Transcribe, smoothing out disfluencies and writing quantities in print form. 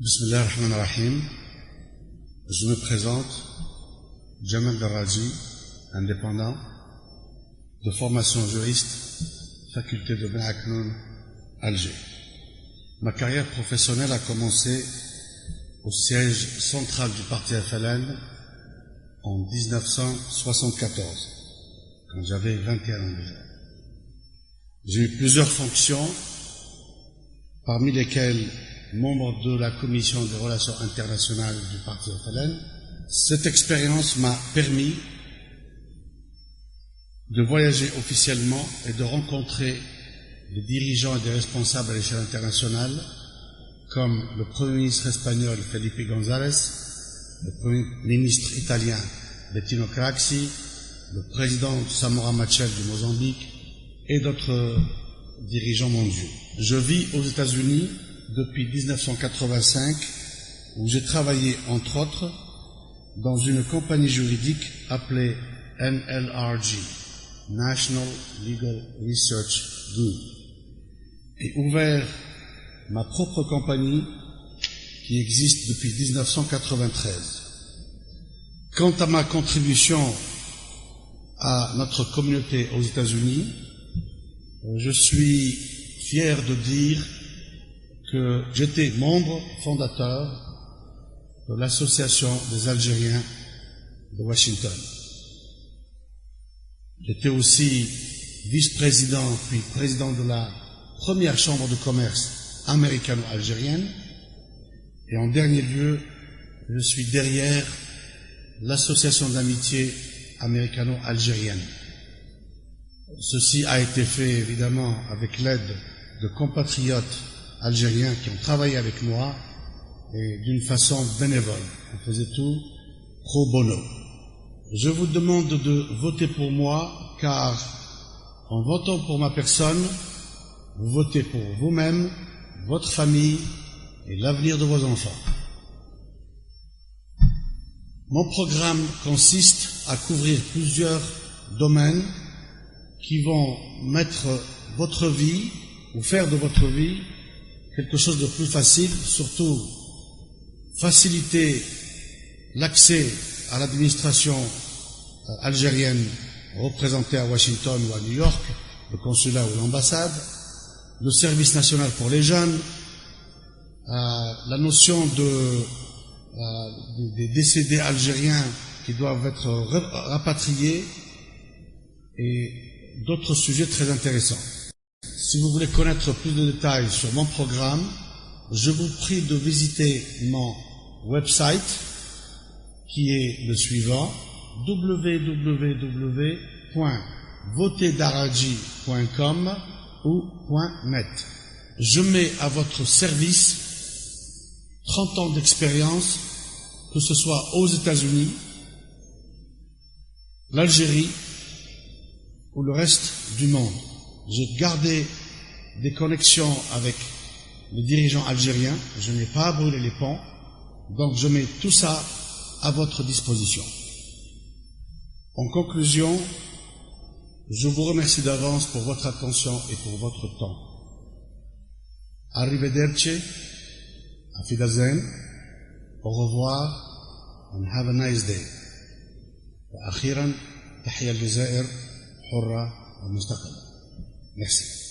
Bismillah ar-Rahman ar-Rahim. Je me présente, Jamal Darraji, indépendant, de formation juriste, faculté de Ben Aknoun, Alger. Ma carrière professionnelle a commencé au siège central du parti FLN en 1974, quand j'avais 21 ans déjà. J'ai eu plusieurs fonctions, parmi lesquelles membre de la commission des relations internationales du parti FLN. Cette expérience m'a permis de voyager officiellement et de rencontrer des dirigeants et des responsables à l'échelle internationale, comme le Premier ministre espagnol Felipe González, le Premier ministre italien Bettino Craxi, le président Samora Machel du Mozambique et d'autres dirigeants mondiaux. Je vis aux États-Unis depuis 1985, où j'ai travaillé entre autres dans une compagnie juridique appelée NLRG, National Legal Research Group, et ouvert ma propre compagnie qui existe depuis 1993. Quant à ma contribution à notre communauté aux États-Unis, je suis fier de dire que j'étais membre fondateur de l'Association des Algériens de Washington. J'étais aussi vice-président puis président de la première chambre de commerce américano-algérienne, et en dernier lieu, je suis derrière l'Association d'amitié américano-algérienne. Ceci a été fait évidemment avec l'aide de compatriotes algériens qui ont travaillé avec moi et d'une façon bénévole. On faisait tout pro bono. Je vous demande de voter pour moi, car en votant pour ma personne, vous votez pour vous-même, votre famille et l'avenir de vos enfants. Mon programme consiste à couvrir plusieurs domaines qui vont mettre votre vie, ou faire de votre vie, quelque chose de plus facile, surtout faciliter l'accès à l'administration algérienne représentée à Washington ou à New York, le consulat ou l'ambassade, le service national pour les jeunes, la notion des décédés algériens qui doivent être rapatriés et d'autres sujets très intéressants. Si vous voulez connaître plus de détails sur mon programme, je vous prie de visiter mon website qui est le suivant, www.voterdarraji.com ou .net. Je mets à votre service 30 ans d'expérience, que ce soit aux États-Unis, l'Algérie ou le reste du monde. J'ai gardé des connexions avec les dirigeants algériens, je n'ai pas à brûler les ponts, donc je mets tout ça à votre disposition. En conclusion, je vous remercie d'avance pour votre attention et pour votre temps. Arrivederci, auf Wiedersehen, au revoir, and have a nice day. وأخيرا تحيا الجزائر حرة ومستقلة. Merci.